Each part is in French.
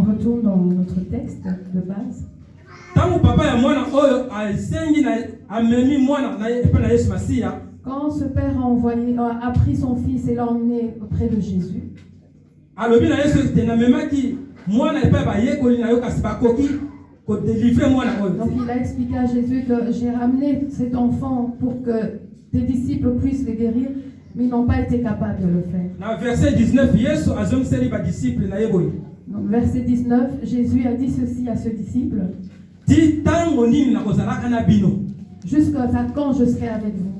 retourne dans notre texte de base. Quand ce père a pris son fils et l'a emmené auprès de Jésus, donc il a expliqué à Jésus que j'ai ramené cet enfant pour que tes disciples puissent les guérir, mais ils n'ont pas été capables de le faire. Dans verset 19, Donc, verset 19, Jésus a dit ceci à ce disciple: jusqu'à quand je serai avec vous?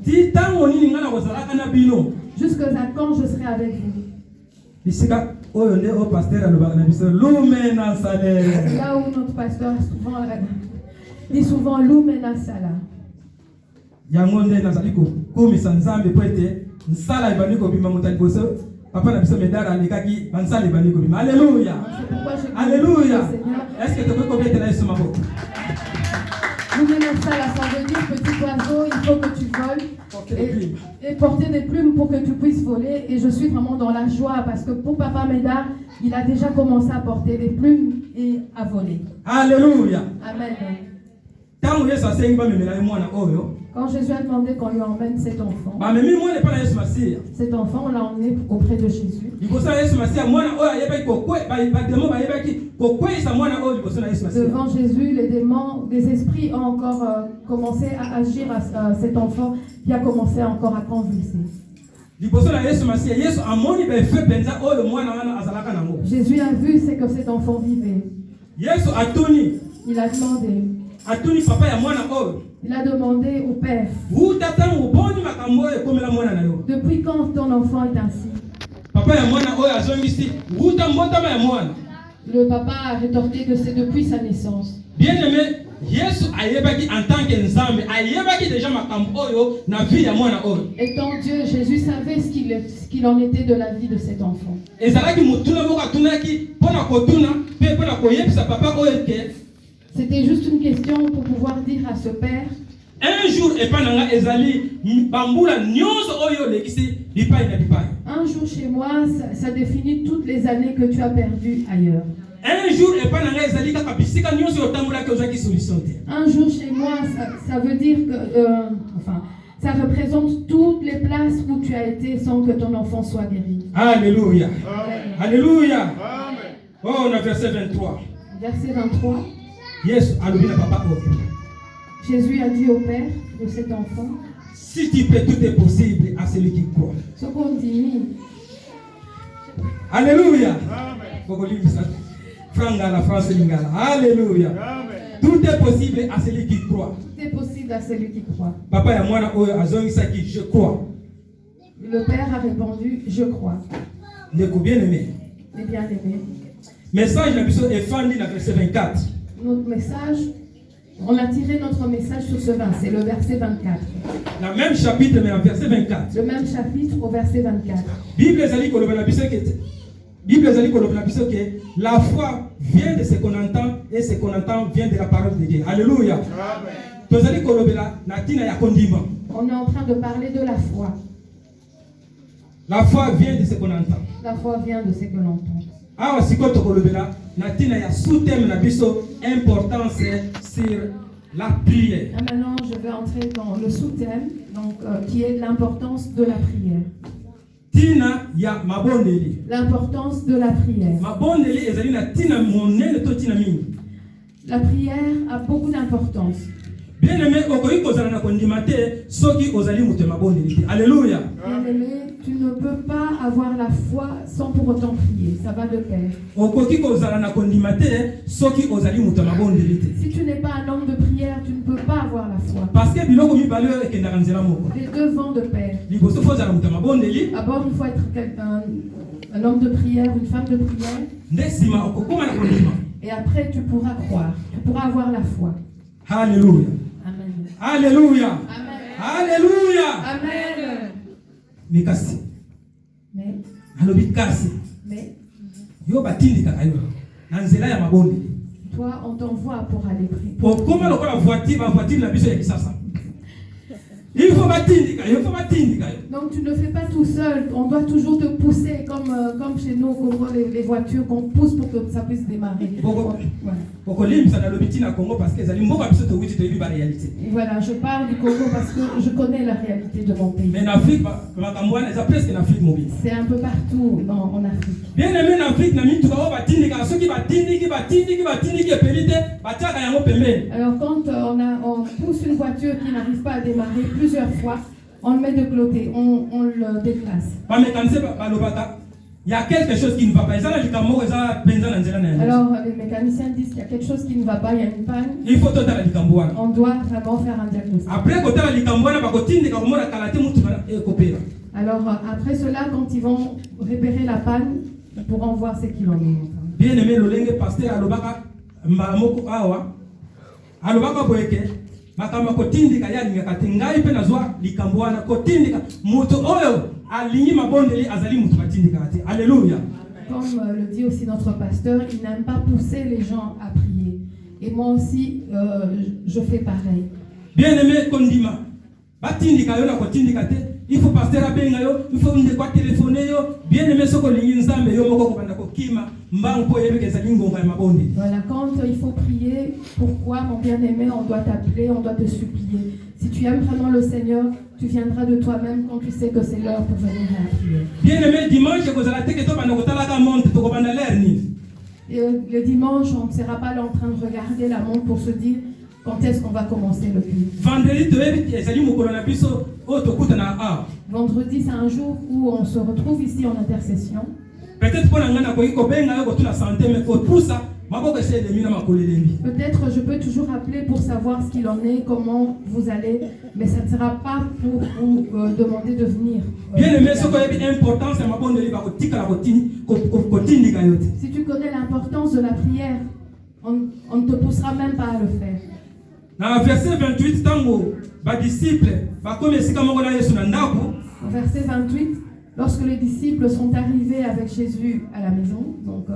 Jusqu'à quand je serai avec vous? C'est là où notre pasteur dit souvent Lumena Sala. Papa n'a pas médaille à l'écaki, alléluia. Alléluia. Est-ce que tu peux connaître la Jésus? Lumena Sala, ça veut dire petit oiseau, il faut que tu voles et porter des plumes pour que tu puisses voler. Et je suis vraiment dans la joie parce que pour Papa Médard, il a déjà commencé à porter des plumes et à voler. Alléluia. Amen. Quand Jésus a demandé qu'on lui emmène cet enfant, on l'a emmené auprès de Jésus. Devant Jésus, les démons, les esprits ont encore commencé à agir à cet enfant qui a commencé encore à convulser. Jésus a vu c'est que cet enfant vivait. Il a demandé. Il a demandé au père: depuis quand ton enfant est ainsi? Le papa a rétorqué que c'est depuis sa naissance. Bien-aimé, en tant que Nzambe, étant Dieu, Jésus savait ce qu'il en était de la vie de cet enfant. C'était juste une question pour pouvoir dire à ce père: un jour chez moi, ça définit toutes les années que tu as perdues ailleurs. Un jour chez moi, ça veut dire que, ça représente toutes les places où tu as été sans que ton enfant soit guéri. Alléluia. Amen. Alléluia. Amen. Oh, on a verset 23. Verset 23. Yes, alléluia, papa. Jésus a dit au père de cet enfant: si tu peux, tout est possible à celui qui croit. Ce qu'on dit. Alléluia. Frangala, France Lingala. Alléluia. Tout est possible à celui qui croit. Tout est possible à celui qui croit. Papa et moi, je crois. Le père a répondu: je crois. Les bien-aimés. Les bien-aimés. Message de la mission est fondé dans verset 24. Notre message, on a tiré notre message sur ce verset, le verset 24. Le même chapitre, mais en verset 24. Le même chapitre au verset 24. Bible dit que la foi vient de ce qu'on entend et ce qu'on entend vient de la parole de Dieu. Alléluia. On est en train de parler de la foi. La foi vient de ce qu'on entend. La foi vient de ce que l'on entend. Ah, si quand on a sous-thème importance sur la prière. Maintenant, je vais entrer dans le sous-thème, qui est l'importance de la prière. L'importance de la prière. La prière a beaucoup d'importance. Bien-aimé, alléluia. Bien-aimé, tu ne peux pas avoir la foi sans pour autant prier. Ça va de pair. Si tu n'es pas un homme de prière, tu ne peux pas avoir la foi. Les deux vont de pair. D'abord, il faut être un homme de prière, une femme de prière. Et après, tu pourras croire. Tu pourras avoir la foi. Alléluia. Amen. Alléluia. Amen. Alléluia. Amen. Mais kasi. Mais. Toi, on t'envoie pour aller prier. Il faut batindika, il faut batindika. Donc tu ne le fais pas tout seul, on doit toujours te pousser comme chez nous, comme les voitures, qu'on pousse pour que ça puisse démarrer. Voilà, je parle du Congo parce que je connais la réalité de mon pays. Mais en Afrique, c'est presque en mobile. C'est un peu partout en Afrique. Bien aimé en Afrique, alors quand on pousse une voiture qui n'arrive pas à démarrer plusieurs fois, on le met de côté, on le déplace. Il y a quelque chose qui ne va pas. Alors les mécaniciens disent qu'il y a quelque chose qui ne va pas, il y a une panne. Il faut on doit vraiment faire un diagnostic. Alors après cela, quand ils vont repérer la panne, ils pourront voir ce qu'il en est. Bien aimé, le pasteur alobaka mbamoko awa alobaka boyeke makamba kotindika yalinga kati ngai pe nazwa likambo wana kotindika mutu oyo alingi mabondeli azali mutu batindika kati. Alléluia. Comme le dit aussi notre pasteur, il n'aime pas pousser les gens à prier. Et moi aussi, je fais pareil. Bien aimé kondima batindika yo na kotindika te. Il faut passer à Bengayo, il faut me téléphoner yo. Bien aimé ce que l'ingénieur yo moko ko banda ko kima mbango yebe ke salingo ma mabondi. Voilà, quand il faut prier, pourquoi mon bien-aimé, on doit t'appeler, on doit te supplier. Si tu aimes vraiment le Seigneur, tu viendras de toi-même quand tu sais que c'est l'heure pour venir à la prière. Bien aimé, dimanche ko zala teke to banda ko talaka monte to ko banda l'air ni. Le dimanche, on ne sera pas là en train de regarder la montre pour se dire quand est-ce qu'on va commencer le culte. Vendredi, c'est un jour où on se retrouve ici en intercession. Peut-être je peux toujours appeler pour savoir ce qu'il en est, comment vous allez, mais ça ne sera pas pour vous demander de venir. Si tu connais l'importance de la prière, on ne te poussera même pas à le faire. Dans verset 28, tango ba disciples ba comme esika moko na Yesu na ndako. Verset 28, lorsque les disciples sont arrivés avec Jésus à la maison, donc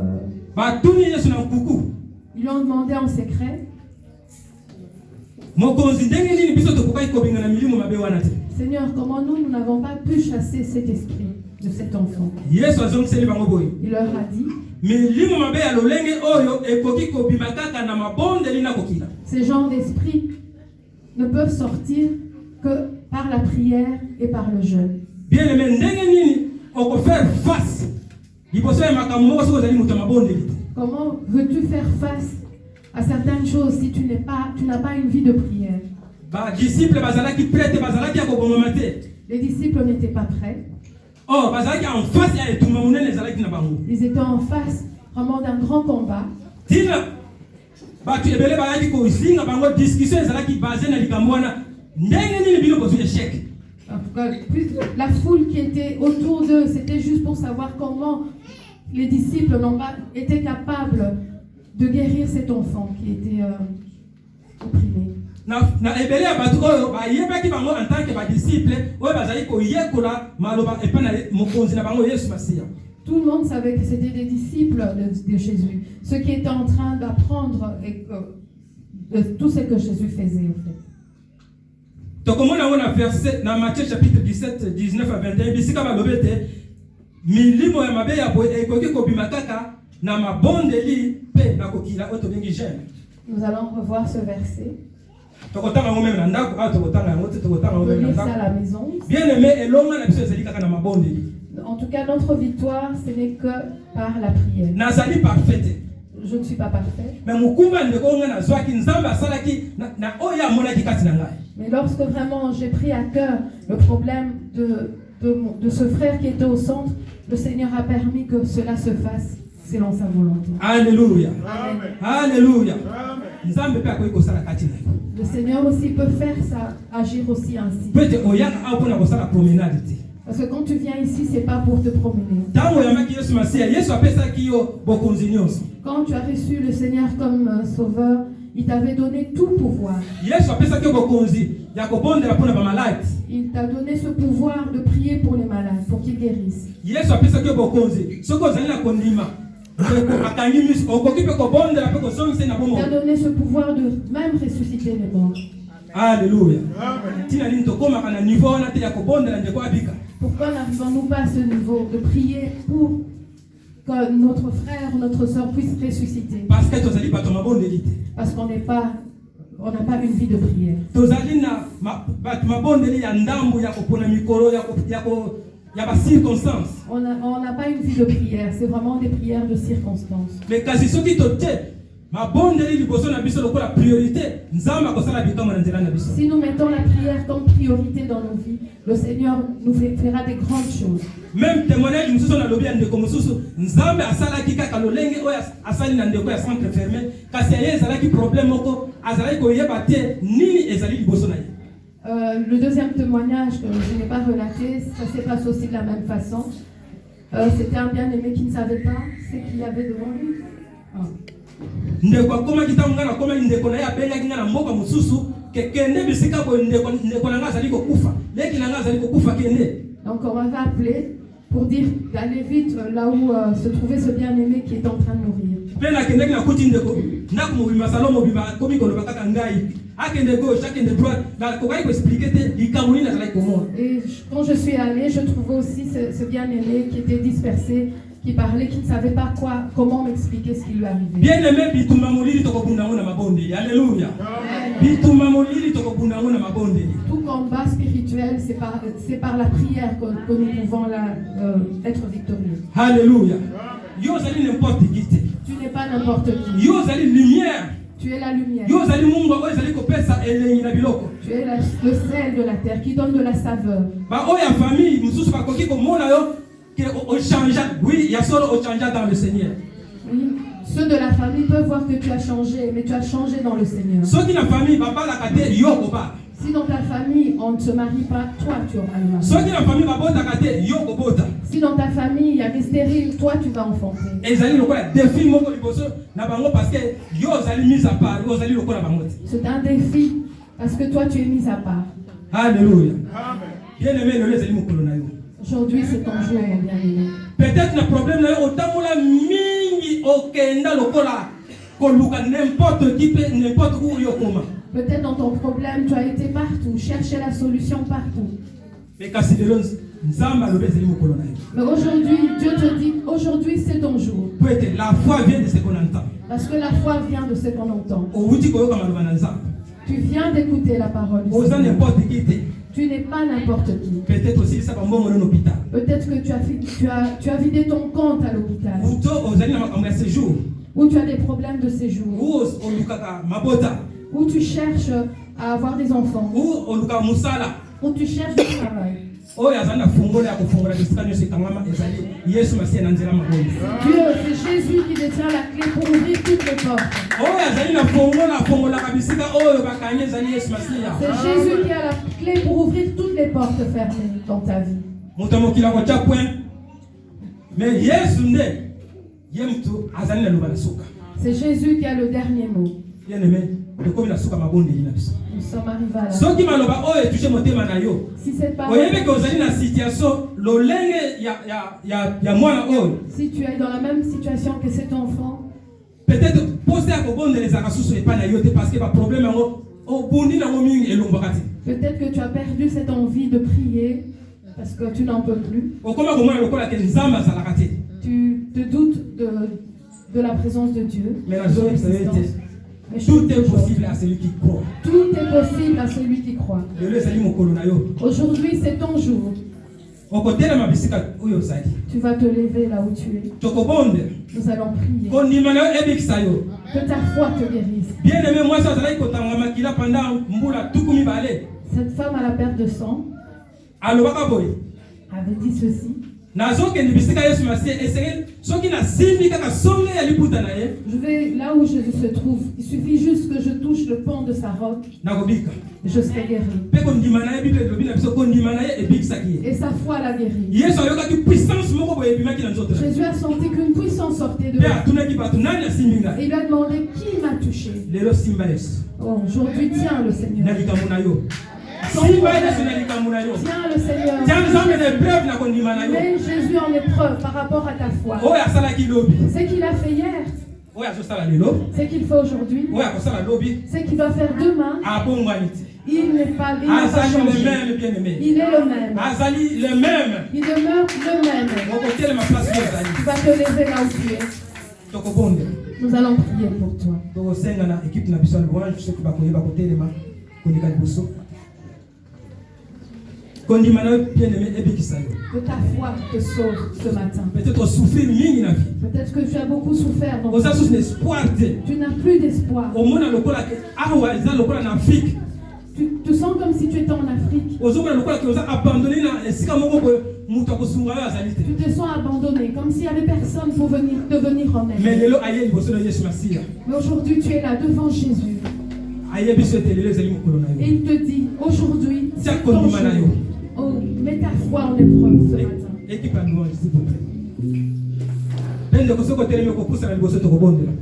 ba tuni Yesu na kuku. Ils lui ont demandé en secret. Mokonzi ndenge nini biso tokokai kobinga na milimo mabe wana te. Seigneur, comment nous n'avons pas pu chasser cet esprit de cet enfant? Yesu azongiseli bango boye. Il leur a dit. Ces genres d'esprit ne peuvent sortir que par la prière et par le jeûne. Bien aimé, on peut faire face. Comment veux-tu faire face à certaines choses si tu n'as pas une vie de prière? Les disciples n'étaient pas prêts. Oh, ils étaient en face vraiment d'un grand combat. La foule qui était autour d'eux, c'était juste pour savoir comment les disciples n'ont pas été capables de guérir cet enfant qui était opprimé. Tout le monde savait que c'était des disciples de Jésus, ceux qui étaient en train d'apprendre de tout ce que Jésus faisait en fait. Donc comme on a verset dans Matthieu chapitre 17, 19 à 21, bisika balobete milimo ya mabe ya boye ekoki kobimakaka na mabondeli pe na kokila otobengi jeune. Nous allons revoir ce verset. Je lis ça à la maison. Bien aimé, en tout cas, notre victoire, ce n'est que par la prière. Je ne suis pas parfait. Mais lorsque vraiment j'ai pris à cœur le problème de ce frère qui était au centre, le Seigneur a permis que cela se fasse selon sa volonté. Alléluia. Amen. Alléluia. Le Seigneur aussi peut faire ça, agir aussi ainsi. Parce que quand tu viens ici, c'est pas pour te promener. Quand tu as reçu le Seigneur comme sauveur, il t'avait donné tout pouvoir. Il t'a donné ce pouvoir de prier pour les malades, pour qu'ils guérissent. Il t'a donné ce pouvoir de même ressusciter les morts. Alléluia. Amen. Pourquoi n'arrivons-nous pas à ce niveau de prier pour que notre frère ou notre soeur puisse ressusciter? Parce qu'on n'a pas une vie de prière. On n'a pas une vie de prière, c'est vraiment des prières de circonstances. Mais quand si nous mettons la prière comme priorité dans nos vies, le Seigneur nous fera des grandes choses. Même témoignage nous sommes dans l'objet de comme sous nzambe asala ki kaka lolenge oya asali na ndeko ya centre fermé kasi yeye ezalaki problème moko azalaki koyeba te nini ezali liboso na ye. Le deuxième témoignage que je n'ai pas relaté, ça s'est passé aussi de la même façon. C'était un bien-aimé qui ne savait pas ce qu'il y avait devant lui. Ndeko akoma kitamanga na koma ndeko na ya benga kinga na mboka mususu kekende bisika ko ndeko na ngazali ko kufa leki na ngazali ko kufa kende. Donc on m'avait appelé pour dire d'aller vite là où se trouvait ce bien-aimé qui est en train de mourir. Pena kende na kuti ndeko na ko mobima salomo bima komi ko loba kaka ngai akende gauche akende droite na ko kai ko expliquer te likamuni na zali ko mo. Et quand je suis allée, je trouvais aussi ce bien-aimé qui était dispersé, qui parlait, qui ne savait pas comment m'expliquer ce qui lui arrivait. Bien-aimé bituma molili to ko bunda ngona mabonde. Alléluia. Bituma molili to ko bunda ngona mabonde. Tout combat spirituel, c'est par la prière que nous pouvons être victorieux. Alléluia. Yo zali n'importe qui. Tu n'es pas n'importe qui. Yo zali lumière. Tu es la lumière. Yo zali mungu oyo zali ko pesa elengi na biloko. Tu es le sel de la terre qui donne de la saveur. Ba oya famille mususu ba koki ko mona yo au change, oui, il y a solo au change dans le Seigneur. Oui, ceux de la famille peuvent voir que tu as changé, mais tu as changé dans le Seigneur. Ceux qui la famille, papa la kate yo koba. Si dans ta famille on ne se marie pas, toi tu auras le mari. Ceux qui la famille babota kate yo kobota. Si dans ta famille il y a des stériles, toi tu vas enfanter. Ezali lokola défi moko liboso na bango parce que yo zali mise à part, yo zali lokola bango. C'est un défi parce que toi tu es mis à part. Alléluia. Amen. Bien aimé le zali mokolo na yo. Aujourd'hui, c'est ton jour, mon bien-aimé. Peut-être le problème là, otamola mingi okenda lokola koluka n'importe qui peut n'importe où yokoma. Peut-être dans ton problème, tu as été partout, chercher la solution partout. Mais aujourd'hui, Dieu te dit, aujourd'hui c'est ton jour. La foi vient de ce qu'on entend. Parce que la foi vient de ce qu'on entend. Tu viens d'écouter la parole. Tu n'es pas n'importe qui. Peut-être aussi ça va mourir en hôpital. Peut-être que tu as vidé ton compte à l'hôpital. Ou tu as des problèmes de séjour. Ou tu cherches à avoir des enfants. Ou tu cherches du travail. Dieu, c'est Jésus qui détient la clé pour ouvrir toutes les portes. C'est Jésus qui a la clé pour ouvrir toutes les portes fermées dans ta vie. C'est Jésus qui a le dernier mot. Nous sommes arrivés à la fin. Si cette parole, si tu es dans la même situation que cet enfant, peut-être poser à les arassus et pas parce que le problème peut-être que tu as perdu cette envie de prier parce que tu n'en peux plus. Tu te doutes de la présence de Dieu. Mais tout est possible à celui qui croit. Tout est possible à celui qui croit. Aujourd'hui, c'est ton jour. Tu vas te lever là où tu es. Nous allons prier. Que ta foi te guérisse. Cette femme à la perte de sang avait dit ceci. Je vais là où je se trouve. Il suffit juste que je touche le pan de sa robe. Je serai guéri. Et sa foi l'a guéri. Jésus a senti qu'une puissance sortait de lui. Et il a demandé qui m'a touché. Oh, aujourd'hui, tiens le Seigneur. Tiens le Seigneur. Mets Jésus en épreuve par rapport à ta foi. Ce qu'il a fait hier. Ce qu'il fait aujourd'hui, ce qu'il va faire demain, il n'est pas changé. Il est le même. Il demeure le même. Tu vas te lever là où tu es. Nous allons prier pour toi. Que ta foi te sauve ce matin. Peut-être que tu as beaucoup souffert. Tu n'as plus d'espoir. Tu te sens comme si tu étais en Afrique. Tu te sens abandonné, comme s'il n'y avait personne pour te venir en aide. Mais aujourd'hui, tu es là devant Jésus. Et il te dit, aujourd'hui, c'est ton jour. Oh, mets ta foi en épreuve ce matin.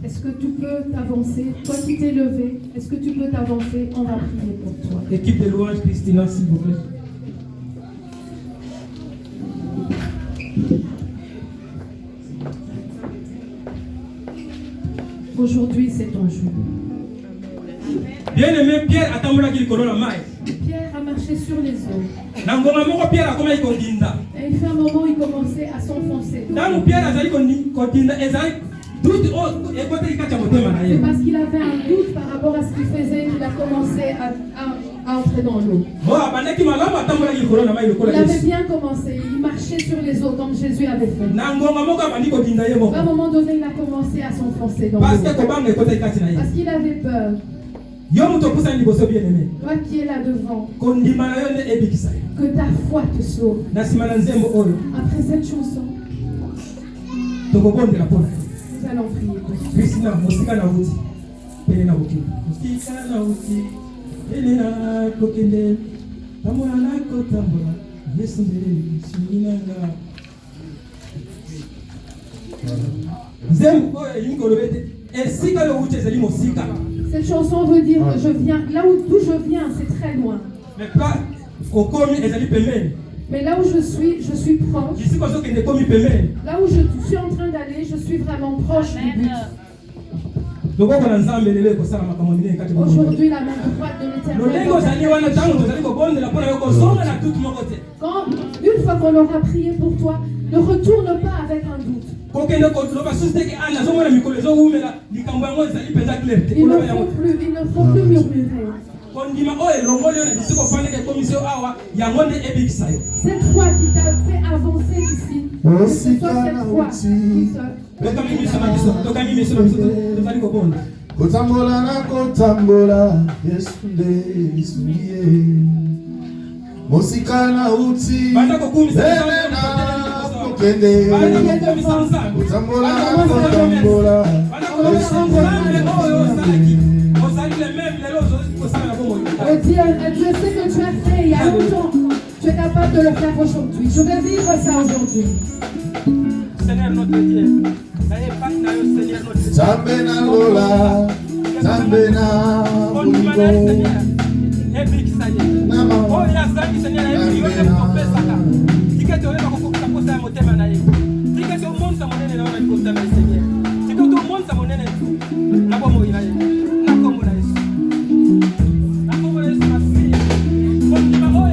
Est-ce que tu peux t'avancer? Toi qui t'es levé, est-ce que tu peux t'avancer? On va prier pour toi. Équipe de louange, Christina, s'il vous plaît. Aujourd'hui, c'est ton jour. Bien-aimé, Pierre a tambola qui corona mai. Pierre a marché sur les eaux. Pierre a comme il continda. Et il fait un moment, il commençait à s'enfoncer. Dans Pierre a zali continda, c'est parce qu'il avait un doute par rapport à ce qu'il faisait qu'il a commencé à entrer dans l'eau. Il avait bien commencé, il marchait sur les eaux comme Jésus avait fait. À un moment donné, il a commencé à s'enfoncer dans l'eau. Parce qu'il avait peur. Toi qui es là devant, que ta foi te sauve. Après cette chanson, nous allons prier pour cette chanson veut dire que je viens, là d'où je viens, c'est très loin. Mais là où je suis proche. Là où je suis en train d'aller, je suis vraiment proche du but. Aujourd'hui, la main droite de l'Éternel. Quand une fois qu'on aura prié pour toi, ne retourne pas avec un doute. Ils ne font plus murmurer. Cette foi qui t'a fait avancer ici, c'est toi cette foi qui Kotambola na kotambola Yesu nde isuye Mosika uti Elena kokende Kotambola na kotambola Yesu Dieu sait que tu as fait il y a longtemps. Tu es capable de le faire aujourd'hui. Je vais vivre ça aujourd'hui. Seigneur notre Dieu. Zambena lola, Zambena buliko, nama,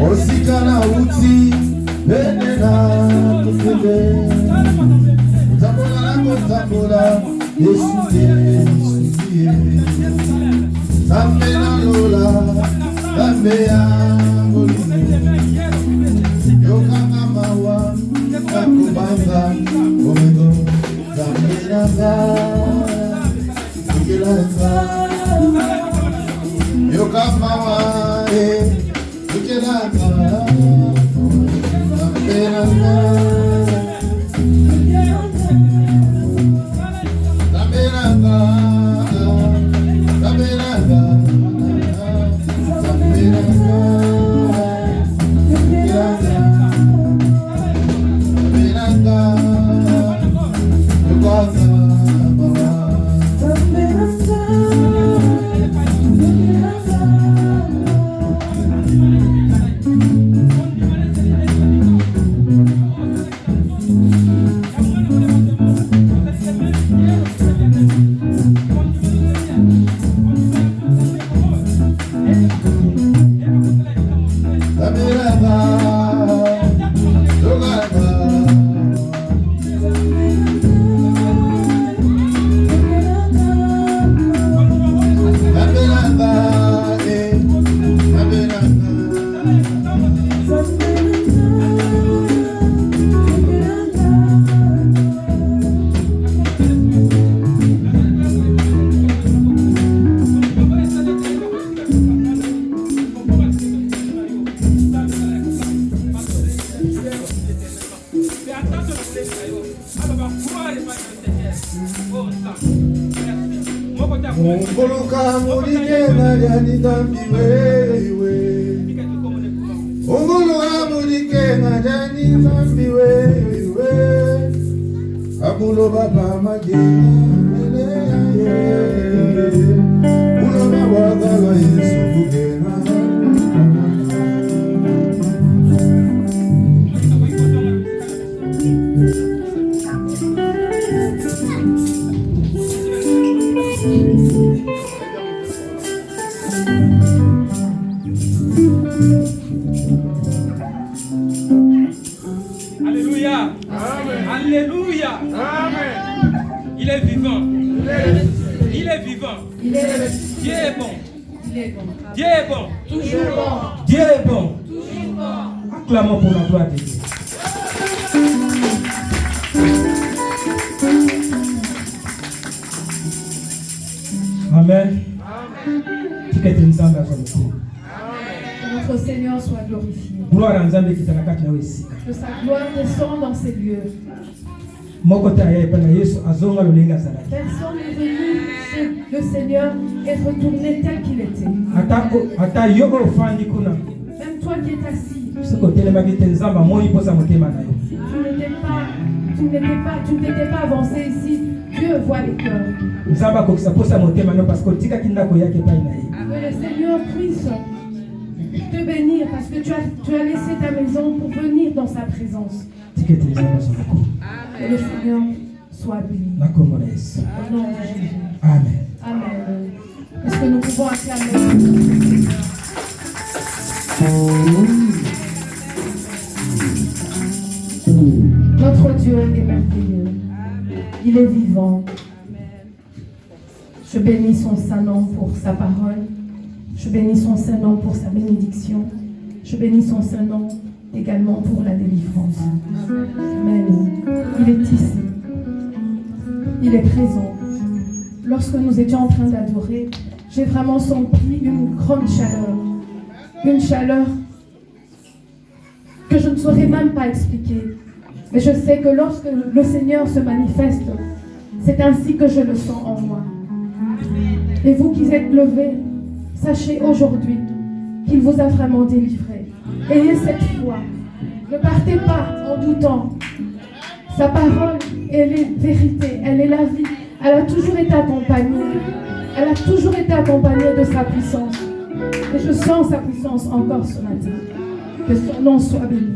Osikana uti, benena tukende. Tambola, Yesu ye, Tambena lola, Tambea molimo, Yokanga mawa, Kakubanga, Omego, Tambena ga, Ukelanga, Yokanga mawa, Ukelanga, Tambena ga. Ongoloka mulike na yani dambi wewe. Ongoloka mulike na yani dambi wewe. Abulo baba magena meleya. Ulo mabagala Yesu bugena. Alléluia. Amen. Alléluia. Amen. Il est vivant. Il est vivant. Dieu est bon. Dieu est bon. Toujours bon. Dieu est bon. Toujours bon. Acclamons pour la gloire de Dieu. Amen. Que notre Seigneur soit glorifié. Gloire à Nzambe qui t'a que sa gloire descende dans ces lieux. Personne n'est venu chez le Seigneur et retourné tel qu'il était. Même toi qui es assis, tu n'étais pas avancé ici. Dieu voit les cœurs. Que le Seigneur puisse te bénir parce que tu as laissé ta maison pour venir dans sa présence. Que le Seigneur soit béni. Au nom de Jésus. Amen. Amen. Est-ce que nous pouvons acclamer notre Dieu est merveilleux. Il est vivant. Je bénis son saint nom pour sa parole. Je bénis son saint nom pour sa bénédiction. Je bénis son saint nom également pour la délivrance. Amen. Il est ici. Il est présent. Lorsque nous étions en train d'adorer, j'ai vraiment senti une grande chaleur. Une chaleur que je ne saurais même pas expliquer. Mais je sais que lorsque le Seigneur se manifeste, c'est ainsi que je le sens en moi. Et vous qui êtes levés, sachez aujourd'hui qu'il vous a vraiment délivré. Ayez cette foi. Ne partez pas en doutant. Sa parole, elle est vérité, elle est la vie. Elle a toujours été accompagnée. Elle a toujours été accompagnée de sa puissance. Et je sens sa puissance encore ce matin. Que son nom soit béni.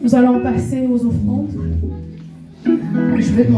Nous allons passer aux offrandes. Je vais demander